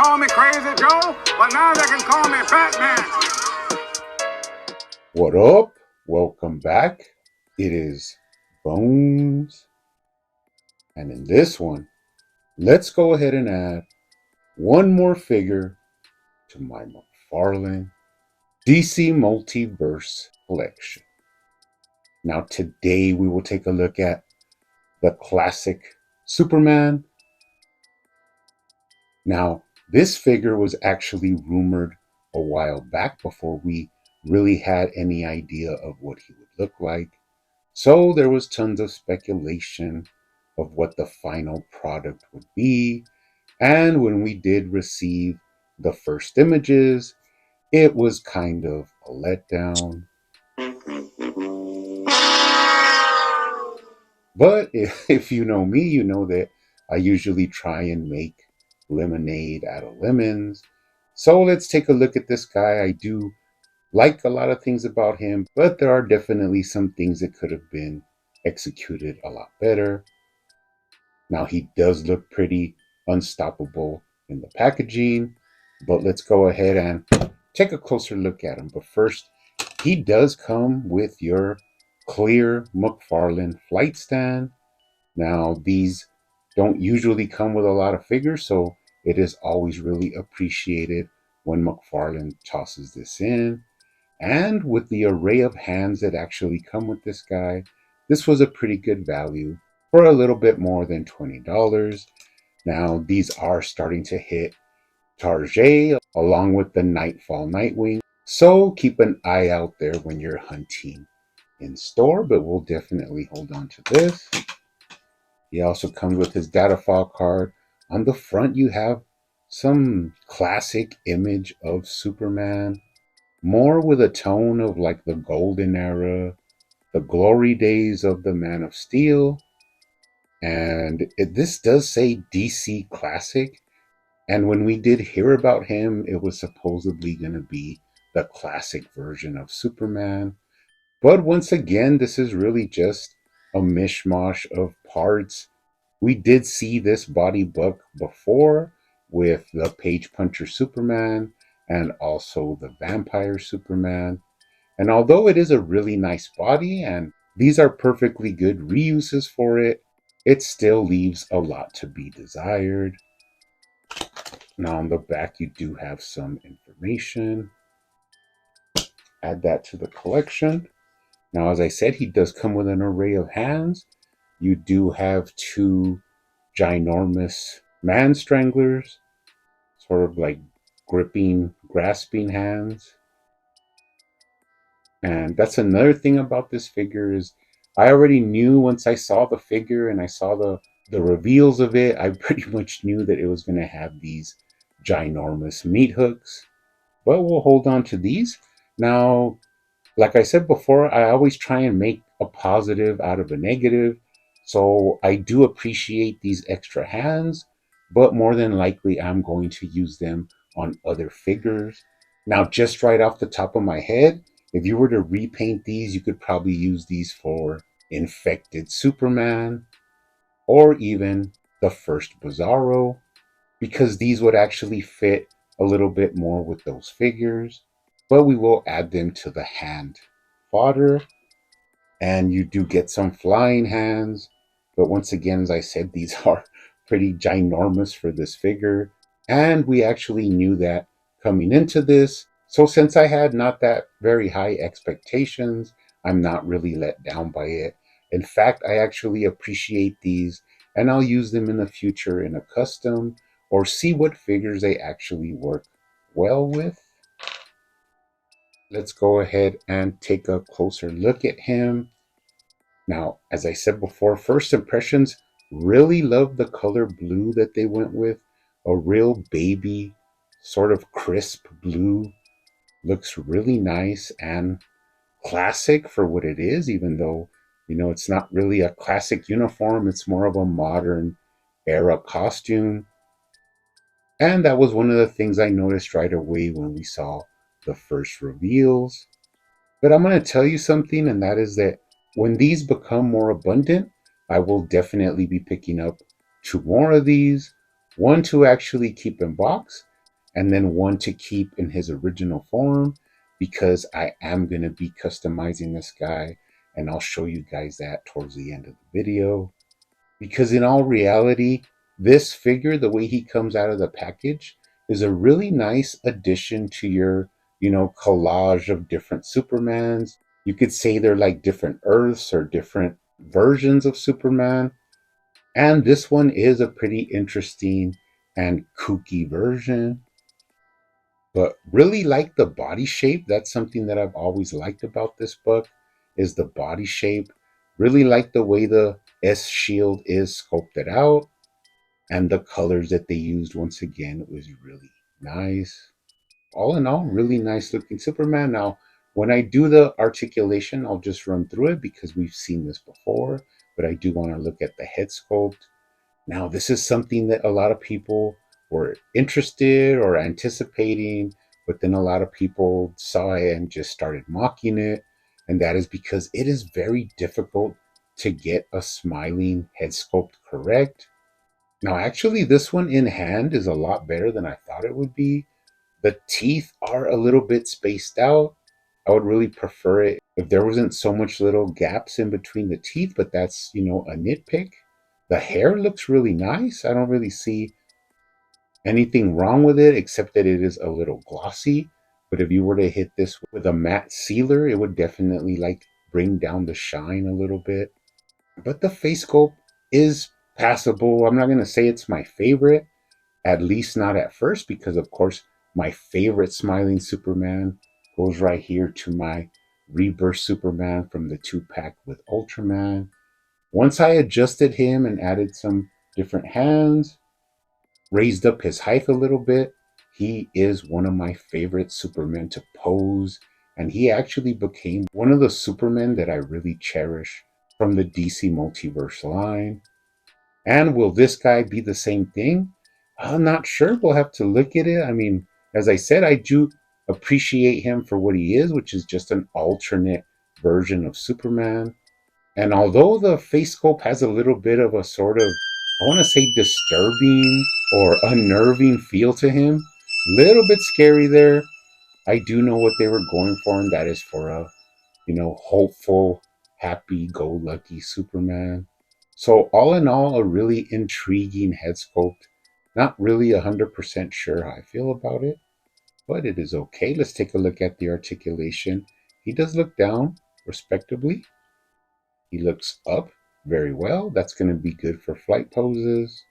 call me Crazy Joe, but now they can call me Batman. What up? Welcome back. It is Bones. And in this one, let's go ahead and add one more figure to my McFarlane DC Multiverse collection. Now today we will take a look at the classic Superman. Now, this figure was actually rumored a while back before we really had any idea of what he would look like. So there was tons of speculation of what the final product would be. And when we did receive the first images, it was kind of a letdown. But if you know me, you know that I usually try and make lemonade out of lemons. So let's take a look at this guy. I do like a lot of things about him, but there are definitely some things that could have been executed a lot better. Now, he does look pretty unstoppable in the packaging, but let's go ahead and take a closer look at him. But first, he does come with your clear McFarlane flight stand. Now, these don't usually come with a lot of figures, so it is always really appreciated when McFarlane tosses this in. And with the array of hands that actually come with this guy, this was a pretty good value for a little bit more than $20. Now, these are starting to hit Target along with the Nightfall Nightwing. So keep an eye out there when you're hunting in store, but we'll definitely hold on to this. He also comes with his data file card. On the front, you have some classic image of Superman, more with a tone of like the golden era, the glory days of the Man of Steel. And this does say DC Classic. And when we did hear about him, it was supposedly going to be the classic version of Superman. But once again, this is really just a mishmash of parts. We did see this body book before with the Page Puncher Superman and also the Vampire Superman. And although it is a really nice body and these are perfectly good reuses for it, it still leaves a lot to be desired. Now on the back, you do have some information. Add that to the collection. Now, as I said, he does come with an array of hands. You do have two ginormous man stranglers, sort of like gripping, grasping hands. And that's another thing about this figure is I already knew once I saw the figure and I saw the reveals of it, I pretty much knew that it was going to have these ginormous meat hooks. But we'll hold on to these. Now, like I said before, I always try and make a positive out of a negative. So I do appreciate these extra hands, but more than likely I'm going to use them on other figures. Now, just right off the top of my head, if you were to repaint these, you could probably use these for Infected Superman or even the first Bizarro, because these would actually fit a little bit more with those figures. But we will add them to the hand fodder. And you do get some flying hands. But once again, as I said, these are pretty ginormous for this figure. And we actually knew that coming into this. So since I had not that very high expectations, I'm not really let down by it. In fact, I actually appreciate these and I'll use them in the future in a custom or see what figures they actually work well with. Let's go ahead and take a closer look at him. Now, as I said before, first impressions, really love the color blue that they went with. A real baby, sort of crisp blue. Looks really nice and classic for what it is, even though, it's not really a classic uniform. It's more of a modern era costume. And that was one of the things I noticed right away when we saw the first reveals. But I'm going to tell you something, and that is that when these become more abundant, I will definitely be picking up 2 more of these. 1 to actually keep in box, and then one to keep in his original form, because I am going to be customizing this guy, and I'll show you guys that towards the end of the video. Because in all reality, this figure, the way he comes out of the package, is a really nice addition to your, collage of different Supermans. You could say they're like different Earths or different versions of Superman. And this one is a pretty interesting and kooky version. But really like the body shape. That's something that I've always liked about this book, is the body shape. Really like the way the S shield is sculpted out, and the colors that they used. Once again, it was really nice. All in all, really nice looking Superman. Now, when I do the articulation, I'll just run through it because we've seen this before, but I do want to look at the head sculpt. Now, this is something that a lot of people were interested or anticipating, but then a lot of people saw it and just started mocking it. And that is because it is very difficult to get a smiling head sculpt correct. Now, actually, this one in hand is a lot better than I thought it would be. The teeth are a little bit spaced out. I would really prefer it if there wasn't so much little gaps in between the teeth, but that's, a nitpick. The hair looks really nice. I don't really see anything wrong with it except that it is a little glossy. But if you were to hit this with a matte sealer, it would definitely like bring down the shine a little bit. But the face sculpt is passable. I'm not going to say it's my favorite, at least not at first, because of course my favorite smiling Superman goes right here to my Rebirth Superman from the 2-pack with Ultraman. Once I adjusted him and added some different hands, raised up his height a little bit, he is one of my favorite Supermen to pose, and he actually became one of the Supermen that I really cherish from the DC Multiverse line. And will this guy be the same thing? I'm not sure. We'll have to look at it. I mean, as I said, I do appreciate him for what he is, which is just an alternate version of Superman. And although the face sculpt has a little bit of a sort of, I want to say, disturbing or unnerving feel to him, little bit scary there, I do know what they were going for, and that is for a, hopeful, happy go lucky Superman. So, all in all, a really intriguing head sculpt. Not really 100% sure how I feel about it, but it is okay. Let's take a look at the articulation. He does look down respectably. He looks up very well. That's going to be good for flight poses.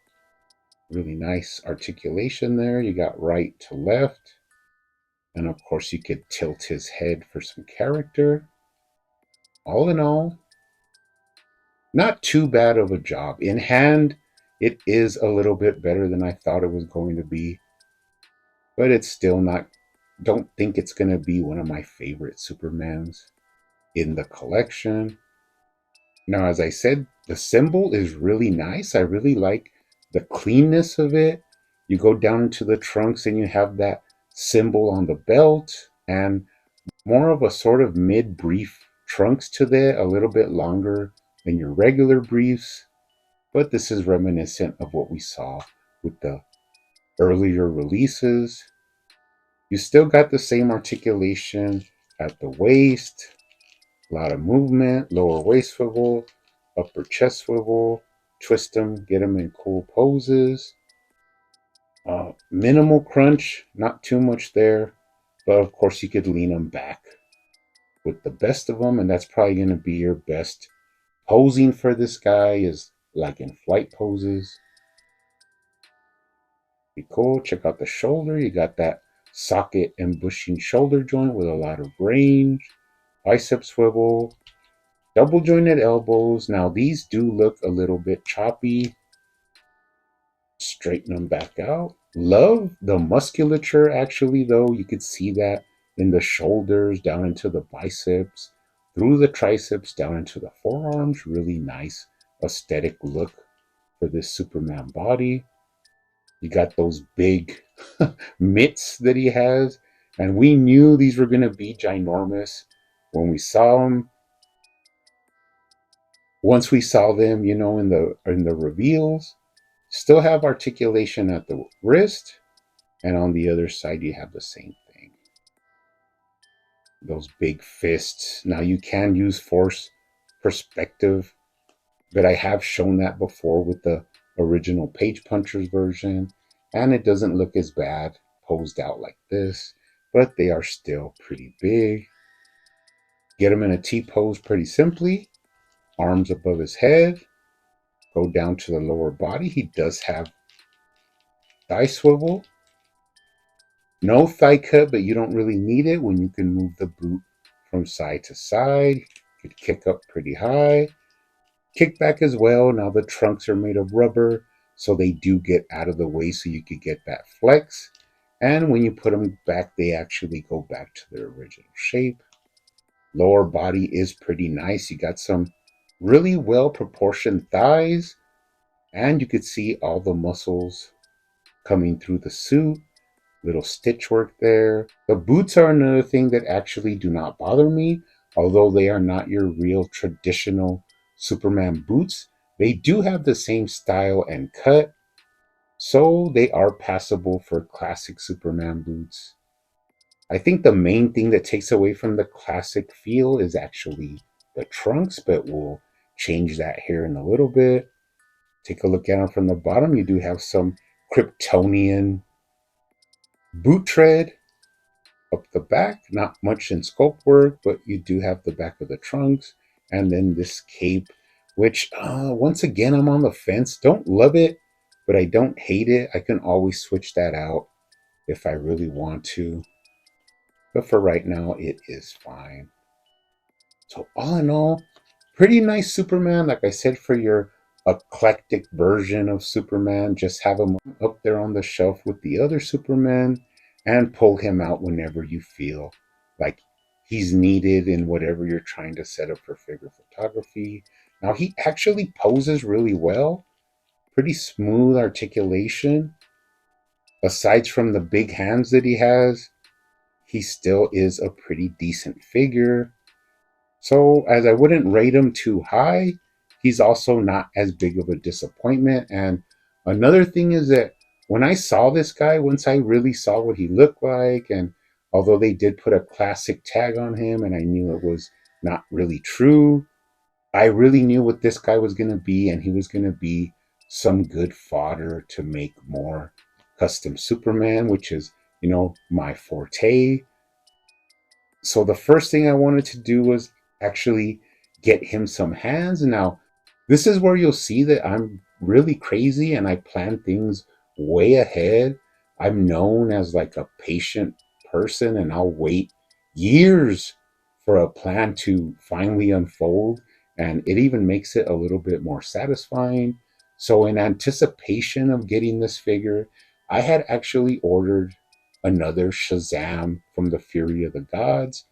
Really nice articulation there. You got right to left. And of course, you could tilt his head for some character. All in all, not too bad of a job. In hand, it is a little bit better than I thought it was going to be, but it's still not, don't think it's going to be one of my favorite Supermans in the collection. Now, as I said, the symbol is really nice. I really like the cleanness of it. You go down into the trunks and you have that symbol on the belt, and more of a sort of mid-brief trunks to that, a little bit longer than your regular briefs. But this is reminiscent of what we saw with the earlier releases. You still got the same articulation at the waist, a lot of movement, lower waist swivel, upper chest swivel, twist them, get them in cool poses. Minimal crunch, not too much there, but of course you could lean them back with the best of them, and that's probably going to be your best posing for this guy, is like in flight poses. Be cool. Check out the shoulder. You got that socket and bushing shoulder joint with a lot of range. Bicep swivel, double jointed elbows. Now these do look a little bit choppy. Straighten them back out. Love the musculature actually, though. You could see that in the shoulders, down into the biceps, through the triceps, down into the forearms. Really nice aesthetic look for this Superman body. You got those big mitts that he has, and we knew these were going to be ginormous when we saw them. Once we saw them, in the reveals, still have articulation at the wrist, And on the other side, you have the same thing. Those big fists. Now you can use force perspective, but I have shown that before with the original Page Punchers version, and it doesn't look as bad posed out like this, but they are still pretty big. Get him in a T-pose pretty simply. Arms above his head. Go down to the lower body. He does have thigh swivel. No thigh cut, but you don't really need it when you can move the boot from side to side. You could kick up pretty high. Kick back as well. Now the trunks are made of rubber, so they do get out of the way so you could get that flex. And when you put them back, they actually go back to their original shape. Lower body is pretty nice. You got some really well proportioned thighs, and you could see all the muscles coming through the suit. Little stitch work there. The boots are another thing that actually do not bother me, although they are not your real traditional Superman boots. They do have the same style and cut, so they are passable for classic Superman boots. I think the main thing that takes away from the classic feel is actually the trunks, but we'll change that here in a little bit. Take a look at them from the bottom. You do have some Kryptonian boot tread up the back. Not much in sculpt work, but you do have the back of the trunks. And then this cape, which once again, I'm on the fence. Don't love it, but I don't hate it. I can always switch that out if I really want to. But for right now, it is fine. So all in all, pretty nice Superman. Like I said, for your eclectic version of Superman, just have him up there on the shelf with the other Superman and pull him out whenever you feel like he's needed in whatever you're trying to set up for figure photography. Now he actually poses really well, pretty smooth articulation. Aside from the big hands that he has, he still is a pretty decent figure. So, as I wouldn't rate him too high, he's also not as big of a disappointment. And another thing is that when I saw this guy, once I really saw what he looked like, and although they did put a classic tag on him and I knew it was not really true, I really knew what this guy was going to be, and he was going to be some good fodder to make more custom Superman, which is, my forte. So the first thing I wanted to do was actually get him some hands. Now, this is where you'll see that I'm really crazy and I plan things way ahead. I'm known as like a patient person, and I'll wait years for a plan to finally unfold. And it even makes it a little bit more satisfying. So, in anticipation of getting this figure, I had actually ordered another Shazam from the Fury of the Gods.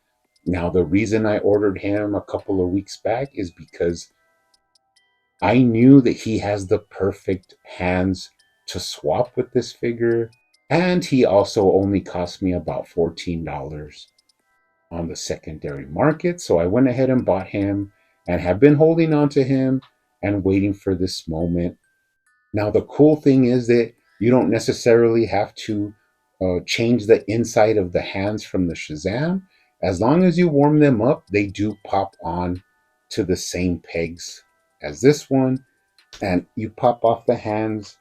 Now, the reason I ordered him a couple of weeks back is because I knew that he has the perfect hands to swap with this figure. And he also only cost me about $14 on the secondary market. So I went ahead and bought him and have been holding on to him and waiting for this moment. Now, the cool thing is that you don't necessarily have to change the inside of the hands from the Shazam. As long as you warm them up, they do pop on to the same pegs as this one. And you pop off the hands.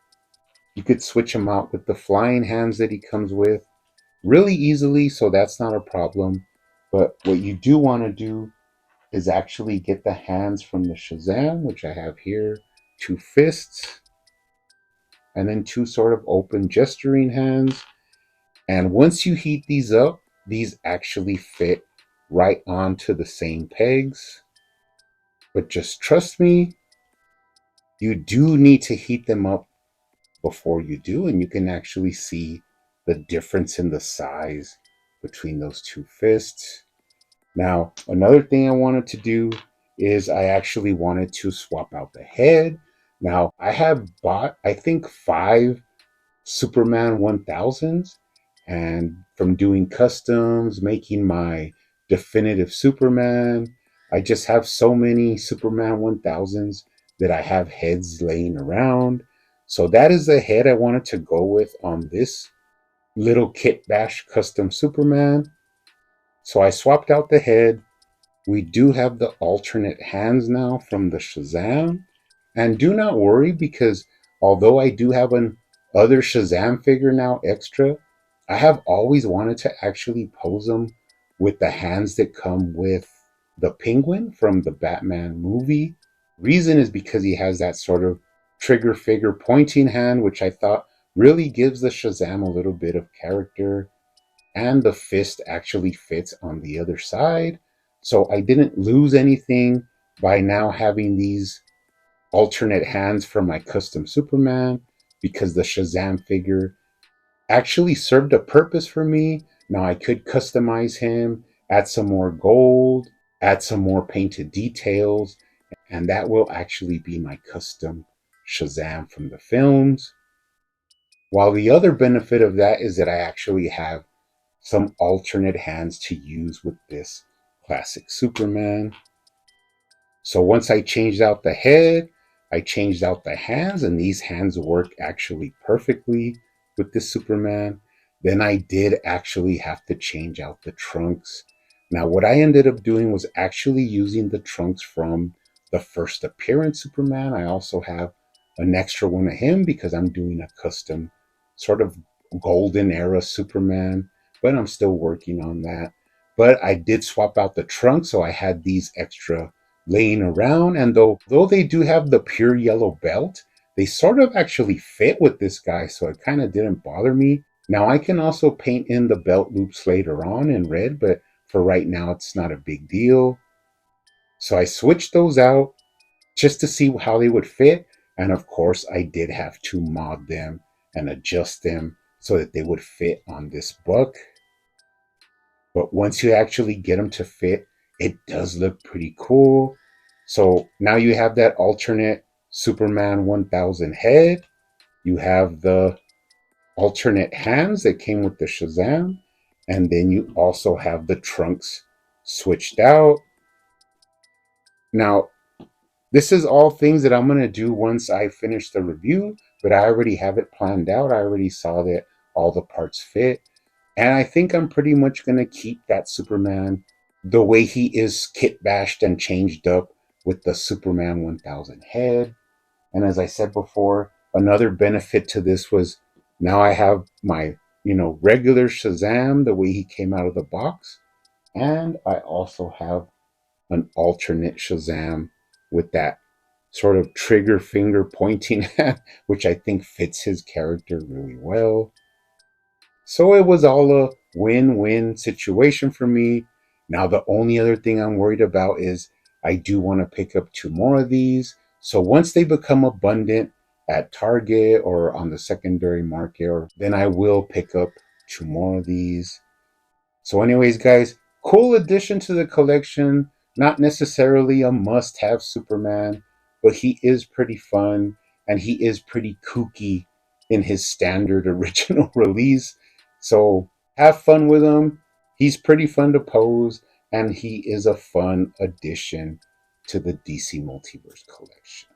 You could switch them out with the flying hands that he comes with really easily, so that's not a problem. But what you do want to do is actually get the hands from the Shazam, which I have here, two fists, and then two sort of open gesturing hands. And once you heat these up, these actually fit right onto the same pegs. But just trust me, you do need to heat them up before you do, and you can actually see the difference in the size between those two fists. Now, another thing I wanted to do is I actually wanted to swap out the head. Now, I have bought, I think, 5 Superman 1000s, and from doing customs, making my definitive Superman, I just have so many Superman 1000s that I have heads laying around. So that is the head I wanted to go with on this little Kit Bash custom Superman. So I swapped out the head. We do have the alternate hands now from the Shazam. And do not worry, because although I do have an other Shazam figure now extra, I have always wanted to actually pose him with the hands that come with the Penguin from the Batman movie. Reason is because he has that sort of trigger finger pointing hand, which I thought really gives the Shazam a little bit of character, and the fist actually fits on the other side. So I didn't lose anything by now having these alternate hands for my custom Superman, because the Shazam figure actually served a purpose for me. Now I could customize him, add some more gold, add some more painted details, and that will actually be my custom Shazam from the films. While the other benefit of that is that I actually have some alternate hands to use with this classic Superman. So once I changed out the head, I changed out the hands, and these hands work actually perfectly with this Superman. Then I did actually have to change out the trunks. Now, what I ended up doing was actually using the trunks from the first appearance Superman. I also have an extra one of him because I'm doing a custom sort of golden era Superman, but I'm still working on that. But I did swap out the trunks, so I had these extra laying around. And though they do have the pure yellow belt, they sort of actually fit with this guy, so it kind of didn't bother me. Now I can also paint in the belt loops later on in red, but for right now it's not a big deal. So I switched those out just to see how they would fit. And of course, I did have to mod them and adjust them so that they would fit on this book. But once you actually get them to fit, it does look pretty cool. So now you have that alternate Superman 1000 head. You have the alternate hands that came with the Shazam. And then you also have the trunks switched out. Now, this is all things that I'm going to do once I finish the review, but I already have it planned out. I already saw that all the parts fit. And I think I'm pretty much going to keep that Superman the way he is kit bashed and changed up with the Superman 1000 head. And as I said before, another benefit to this was now I have my, regular Shazam the way he came out of the box. And I also have an alternate Shazam with that sort of trigger finger pointing hand, which I think fits his character really well. So it was all a win-win situation for me. Now, the only other thing I'm worried about is I do want to pick up two more of these. So once they become abundant at Target or on the secondary market, then I will pick up two more of these. So, anyways, guys, cool addition to the collection. Not necessarily a must have Superman, but he is pretty fun and he is pretty kooky in his standard original release. So, have fun with him. He's pretty fun to pose, and he is a fun addition to the DC Multiverse collection.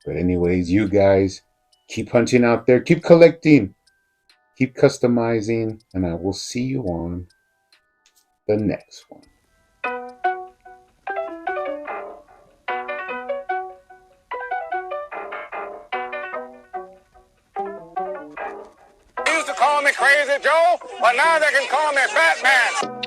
But, anyways, you guys keep hunting out there, keep collecting, keep customizing, and I will see you on the next one. They used to call me Crazy Joe, but now they can call me Batman.